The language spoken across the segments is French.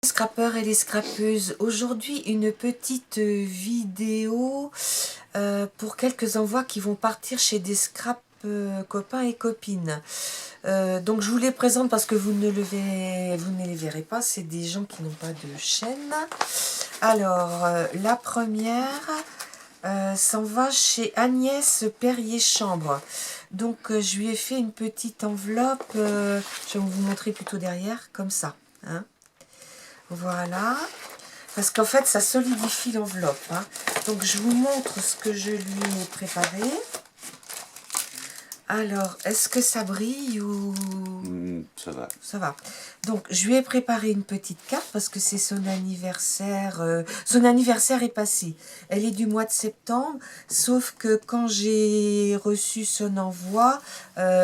Scrappeurs et les scrappeuses, aujourd'hui une petite vidéo pour quelques envois qui vont partir chez des scrap copains et copines. Donc je vous les présente parce que vous ne les verrez pas, c'est des gens qui n'ont pas de chaîne. Alors la première s'en va chez Agnès Perrier-Chambre. Donc je lui ai fait une petite enveloppe, je vais vous montrer plutôt derrière, comme ça. Hein. Voilà, parce qu'en fait ça solidifie l'enveloppe. Hein. Donc je vous montre ce que je lui ai préparé. Alors, est-ce que ça brille ou... Ça va. Ça va. Donc, je lui ai préparé une petite carte parce que c'est son anniversaire. Son anniversaire est passé. Elle est du mois de septembre, sauf que quand j'ai reçu son envoi,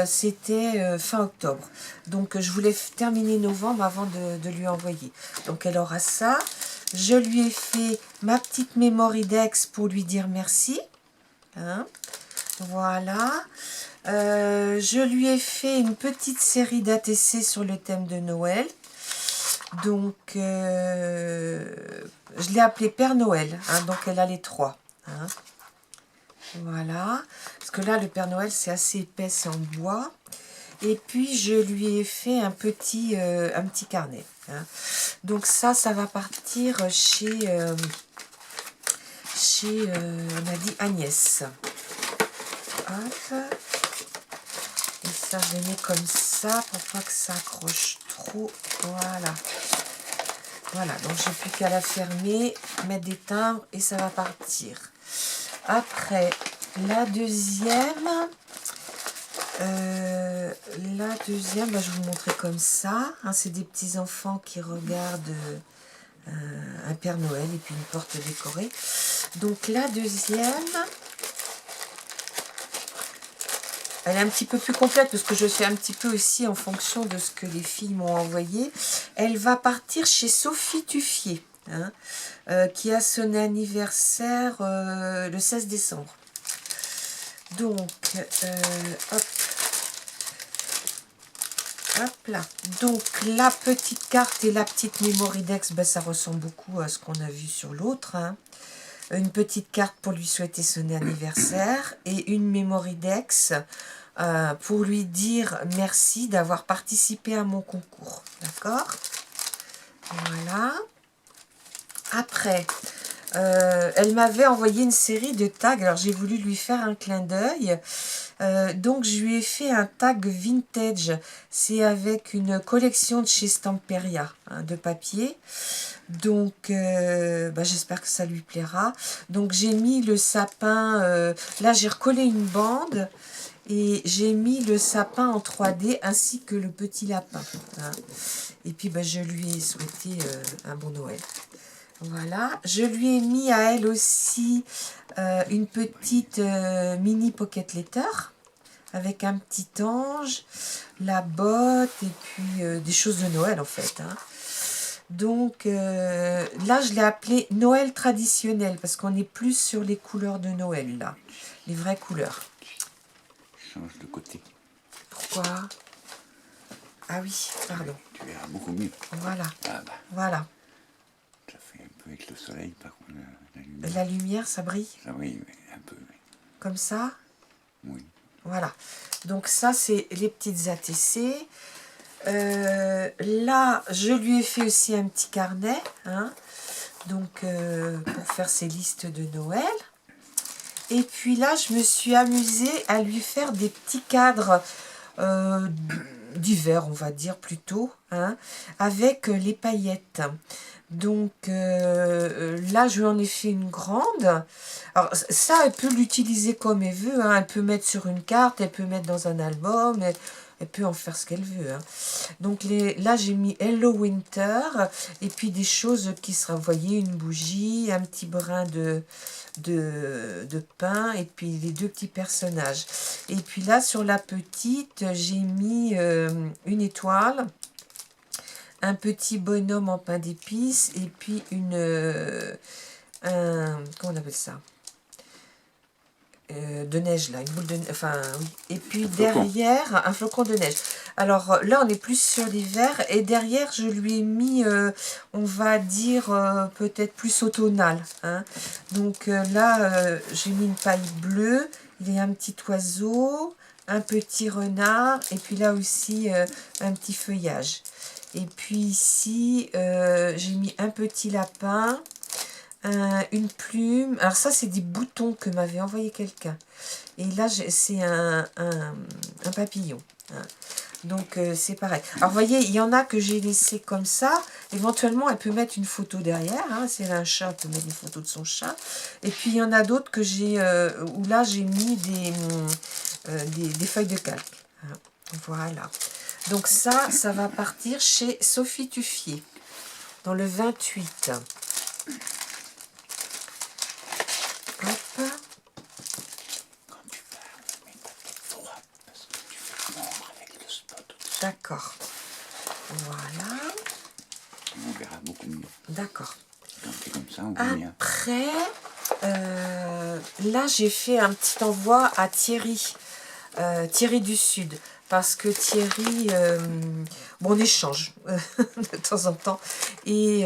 c'était fin octobre. Donc, je voulais terminer novembre avant de lui envoyer. Donc, elle aura ça. Je lui ai fait ma petite memory dex pour lui dire merci. Hein, voilà. Je lui ai fait une petite série d'ATC sur le thème de Noël. Donc, je l'ai appelé Père Noël. Hein, donc, elle a les trois. Hein. Voilà. Parce que là, le Père Noël, c'est assez épais, c'est en bois. Et puis, je lui ai fait un petit carnet. Hein. Donc, ça va partir chez on a dit Agnès. Hop. Et ça, je les mets comme ça pour pas que ça accroche trop. Voilà. Voilà, donc j'ai plus qu'à la fermer, mettre des timbres et ça va partir. Après, la deuxième, bah, je vais vous montrer comme ça. Hein, c'est des petits enfants qui regardent un Père Noël et puis une porte décorée. Donc la deuxième... Elle est un petit peu plus complète parce que je fais un petit peu aussi en fonction de ce que les filles m'ont envoyé. Elle va partir chez Sophie Tuffier, hein, qui a son anniversaire le 16 décembre. Donc, hop. Hop là. Donc, la petite carte et la petite memory dex, ben, ça ressemble beaucoup à ce qu'on a vu sur l'autre. Hein. Une petite carte pour lui souhaiter son anniversaire et une memory dex pour lui dire merci d'avoir participé à mon concours. D'accord? Voilà. Après, elle m'avait envoyé une série de tags. Alors, j'ai voulu lui faire un clin d'œil. Donc, je lui ai fait un tag vintage. C'est avec une collection de chez Stamperia, hein, de papier. Donc, bah, j'espère que ça lui plaira. Donc, j'ai mis le sapin... là, j'ai recollé une bande et j'ai mis le sapin en 3D ainsi que le petit lapin. Hein. Et puis, bah, je lui ai souhaité un bon Noël. Voilà. Je lui ai mis à elle aussi une petite mini pocket letter avec un petit ange, la botte et puis des choses de Noël en fait. Hein. Donc là, je l'ai appelé Noël traditionnel parce qu'on est plus sur les couleurs de Noël là, les vraies couleurs. Change de côté. Pourquoi? Ah oui, pardon. Tu verras beaucoup mieux. Voilà. Ah bah. Voilà. Ça fait un peu avec le soleil, par contre, la lumière. La lumière, ça brille? Ça brille, oui, un peu. Oui. Comme ça? Oui. Voilà. Donc ça, c'est les petites ATC. Là, je lui ai fait aussi un petit carnet. Hein, donc, pour faire ses listes de Noël. Et puis là, je me suis amusée à lui faire des petits cadres d'hiver, on va dire plutôt, hein, avec les paillettes. Donc là, je lui en ai fait une grande. Alors ça, elle peut l'utiliser comme elle veut. Hein. Elle peut mettre sur une carte, elle peut mettre dans un album, elle peut en faire ce qu'elle veut. Hein. Donc là, j'ai mis Hello Winter et puis des choses qui seraient, vous voyez, une bougie, un petit brin de pain et puis les deux petits personnages. Et puis là, sur la petite, j'ai mis une étoile, un petit bonhomme en pain d'épices et puis comment on appelle ça? de neige là, une boule de enfin oui. Et puis Un flocon. derrière, un flocon de neige. Alors là, on est plus sur l'hiver et derrière, je lui ai mis, on va dire, peut-être plus automnal. Hein. Donc là, j'ai mis une paille bleue, il y a un petit oiseau, un petit renard et puis là aussi un petit feuillage. Et puis ici, j'ai mis un petit lapin. Une plume. Alors ça, c'est des boutons que m'avait envoyé quelqu'un. Et là, c'est un papillon. Hein. Donc, c'est pareil. Alors, vous voyez, il y en a que j'ai laissé comme ça. Éventuellement, elle peut mettre une photo derrière. Hein. Si elle a un chat, elle peut mettre une photo de son chat. Et puis, il y en a d'autres que j'ai... où là, j'ai mis des feuilles de calque. Hein. Voilà. Donc ça va partir chez Sophie Tuffier. Dans le 28. Hop. Quand tu parles, mets ta tête droite parce que tu fais fondre avec le spot. D'accord. Voilà. On verra beaucoup mieux. D'accord. Quand c'est comme ça, on voit bien. Après, là, j'ai fait un petit envoi à Thierry. Thierry du Sud. Parce que Thierry, bon, on échange de temps en temps. Et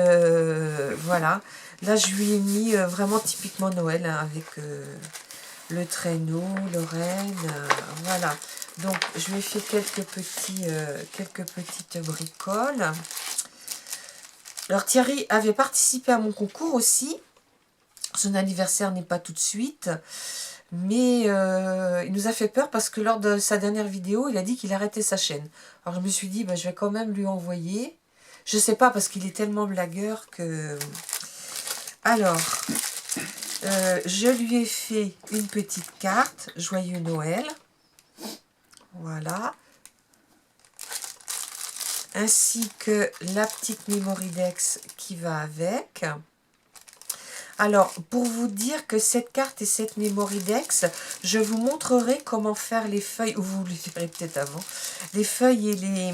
voilà. Là, je lui ai mis vraiment typiquement Noël, hein, avec le traîneau, le renne, voilà. Donc, je lui ai fait quelques petites bricoles. Alors, Thierry avait participé à mon concours aussi. Son anniversaire n'est pas tout de suite. Mais il nous a fait peur parce que lors de sa dernière vidéo, il a dit qu'il arrêtait sa chaîne. Alors, je me suis dit, bah, je vais quand même lui envoyer. Je sais pas, parce qu'il est tellement blagueur que... Alors, je lui ai fait une petite carte, Joyeux Noël. Voilà. Ainsi que la petite Mémoridex qui va avec. Alors, pour vous dire que cette carte et cette Mémoridex, je vous montrerai comment faire les feuilles, ou vous les verrez peut-être avant, les feuilles et les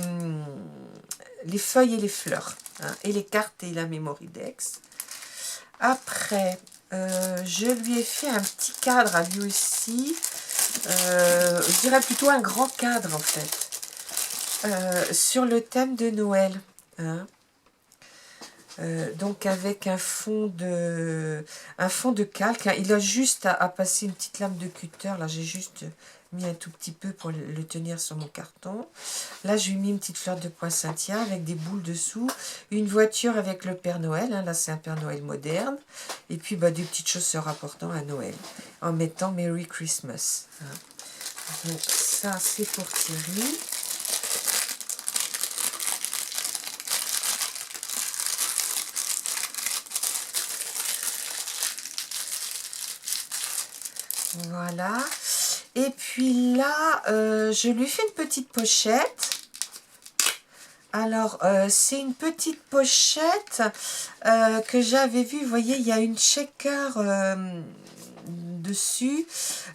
fleurs, hein, et les cartes et la Mémoridex. Après, je lui ai fait un petit cadre à lui aussi. Je dirais plutôt un grand cadre en fait. Sur le thème de Noël. Hein. Donc avec un fond de calque. Hein. Il a juste à passer une petite lame de cutter. Là, j'ai juste mis un tout petit peu pour le tenir sur mon carton. Là, je lui ai mis une petite fleur de poinsettia avec des boules dessous. Une voiture avec le Père Noël. Hein. Là, c'est un Père Noël moderne. Et puis, bah, des petites choses se rapportant à Noël. En mettant Merry Christmas. Hein. Donc, ça, c'est pour Thierry. Voilà. Et puis là, je lui fais une petite pochette. Alors, c'est une petite pochette que j'avais vue. Vous voyez, il y a une shaker dessus.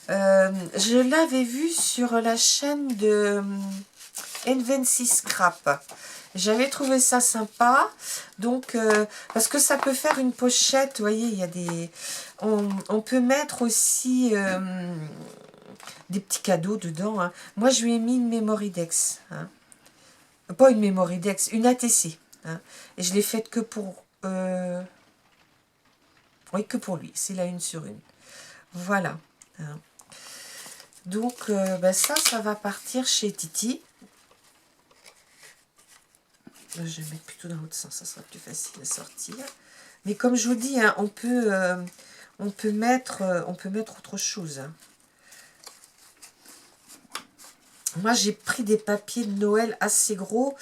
Je l'avais vue sur la chaîne de N26 Scrap. J'avais trouvé ça sympa. Donc, parce que ça peut faire une pochette. Vous voyez, il y a des... On peut mettre aussi des petits cadeaux dedans. Hein. Moi, je lui ai mis une Mémoridex. Hein. Pas une Mémoridex, une ATC. Hein. Et je l'ai faite que pour... oui, que pour lui. C'est la une sur une. Voilà. Hein. Donc, ben ça va partir chez Titi. Je vais mettre plutôt dans l'autre sens, ça sera plus facile à sortir. Mais comme je vous dis, hein, on peut mettre autre chose. Hein. Moi, j'ai pris des papiers de Noël assez gros.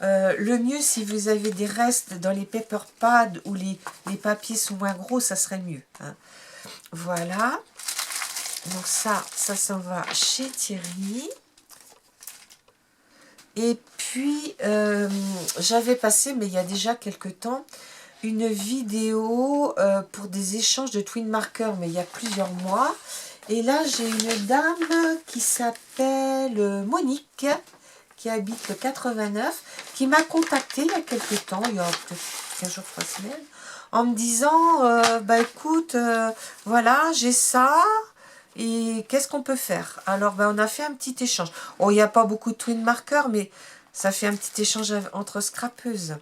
Le mieux, si vous avez des restes dans les paper pads où les papiers sont moins gros, ça serait mieux. Hein. Voilà. Donc ça s'en va chez Thierry. Et puis, j'avais passé, mais il y a déjà quelques temps, une vidéo pour des échanges de twin markers, mais il y a plusieurs mois. Et là, j'ai une dame qui s'appelle Monique, qui habite le 89, qui m'a contactée il y a quelques temps, il y a peut-être 15 jours, 3 semaines, en me disant, bah écoute, voilà, j'ai ça. Et qu'est-ce qu'on peut faire? Alors, ben, on a fait un petit échange. Oh, il n'y a pas beaucoup de twin markers, mais ça fait un petit échange entre scrapeuses.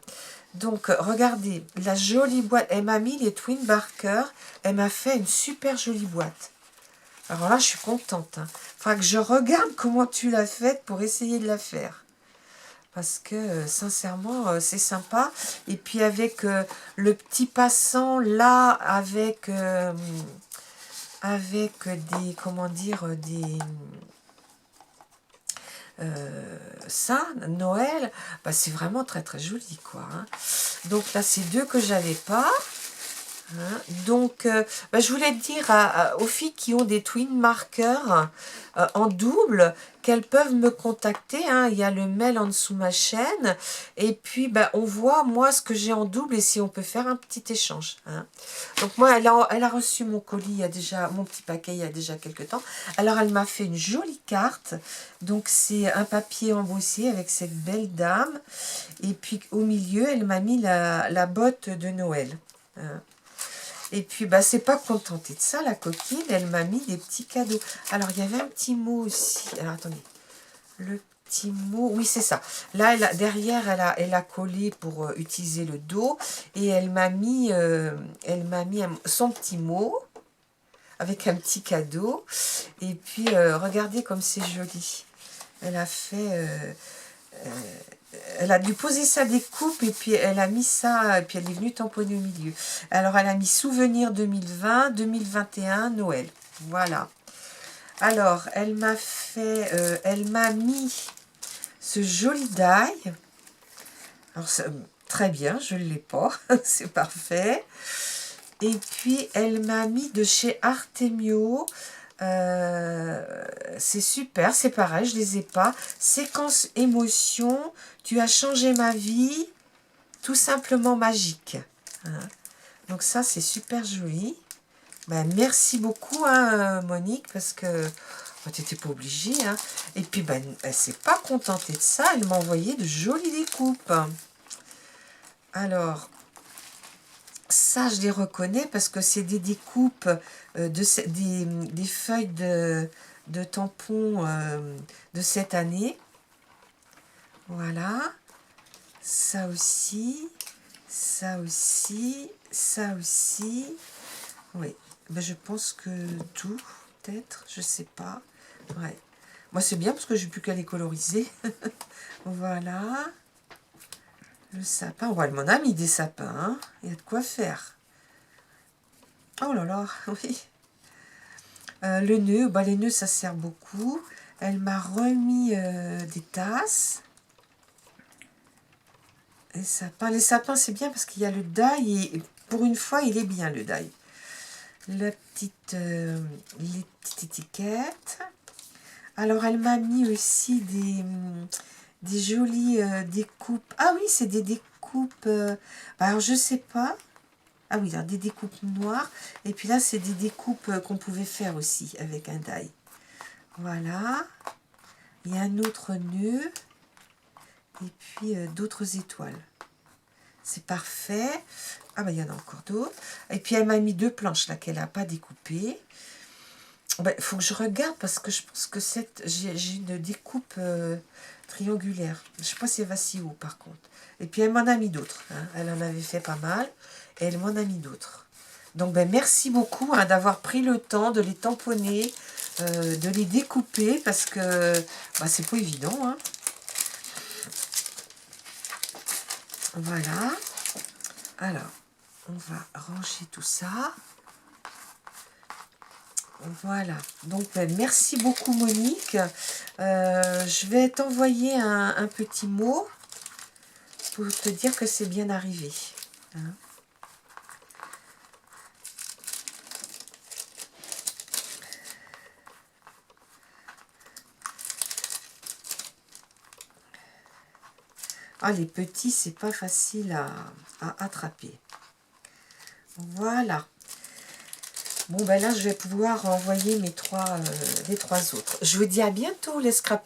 Donc, regardez, la jolie boîte. Elle m'a mis les twin markers. Elle m'a fait une super jolie boîte. Alors là, je suis contente. Hein. Faudra que je regarde comment tu l'as faite pour essayer de la faire. Parce que, sincèrement, c'est sympa. Et puis, avec le petit passant là, avec des, comment dire, des... ça, Noël, bah, c'est vraiment très très joli, quoi. Hein. Donc là, c'est deux que j'avais pas. Hein. Donc, bah, je voulais dire aux filles qui ont des twin markers en double qu'elles peuvent me contacter. Hein. Il y a le mail en dessous ma chaîne. Et puis, bah, on voit, moi, ce que j'ai en double et si on peut faire un petit échange. Hein. Donc, moi, elle a reçu mon colis, il y a déjà, mon petit paquet, il y a déjà quelques temps. Alors, elle m'a fait une jolie carte. Donc, c'est un papier embossé avec cette belle dame. Et puis, au milieu, elle m'a mis la botte de Noël. Hein. Et puis, bah, c'est pas contentée de ça, la coquine. Elle m'a mis des petits cadeaux. Alors, il y avait un petit mot aussi. Alors, attendez. Le petit mot. Oui, c'est ça. Là, derrière, elle a collé pour utiliser le dos. Et elle m'a mis, son petit mot avec un petit cadeau. Et puis, regardez comme c'est joli. Elle a fait... elle a dû poser sa découpe et puis elle a mis ça, et puis elle est venue tamponner au milieu. Alors elle a mis souvenir 2020, 2021, Noël. Voilà. Alors elle m'a fait, elle m'a mis ce joli die. Alors très bien, je ne l'ai pas, c'est parfait. Et puis elle m'a mis de chez Artemio. C'est super, c'est pareil, je les ai pas. Séquence émotion, tu as changé ma vie, tout simplement magique. Hein. Donc ça, c'est super joli. Ben, merci beaucoup, hein, Monique, parce que ben, tu n'étais pas obligée. Hein. Et puis, ben, elle s'est pas contentée de ça, elle m'a envoyé de jolies découpes. Alors, ça, je les reconnais parce que c'est des découpes, des feuilles de tampons de cette année. Voilà. Ça aussi, ça aussi, ça aussi. Oui, ben, je pense que tout, peut-être, je sais pas. Ouais. Moi, c'est bien parce que j'ai plus qu'à les coloriser. Voilà. Le sapin. Ouais, elle m'en a mis des sapins. Hein. Il y a de quoi faire. Oh là là, oui. Le nœud, bah, les nœuds, ça sert beaucoup. Elle m'a remis des tasses. Les sapins, c'est bien parce qu'il y a le die. Et pour une fois, il est bien, le die. Les petites étiquettes. Alors, elle m'a mis aussi des jolies découpes. Ah oui, c'est des découpes... alors, je sais pas. Ah oui, alors des découpes noires. Et puis là, c'est des découpes qu'on pouvait faire aussi avec un die. Voilà. Il y a un autre nœud. Et puis d'autres étoiles. C'est parfait. Ah ben, il y en a encore d'autres. Et puis, elle m'a mis deux planches là qu'elle n'a pas découpées. Ben, faut que je regarde parce que je pense que j'ai une découpe triangulaire. Je ne sais pas si elle va si haut par contre. Et puis, elle m'en a mis d'autres. Hein. Elle en avait fait pas mal. Et elle m'en a mis d'autres. Donc, ben, merci beaucoup hein, d'avoir pris le temps de les tamponner, de les découper, parce que ben, c'est pas évident. Hein. Voilà. Alors, on va ranger tout ça. Voilà. Donc, ben, merci beaucoup, Monique. Je vais t'envoyer un petit mot pour te dire que c'est bien arrivé. Hein. Ah, les petits, c'est pas facile à attraper. Voilà. Bon, ben là, je vais pouvoir envoyer les trois autres. Je vous dis à bientôt, les scrapeurs.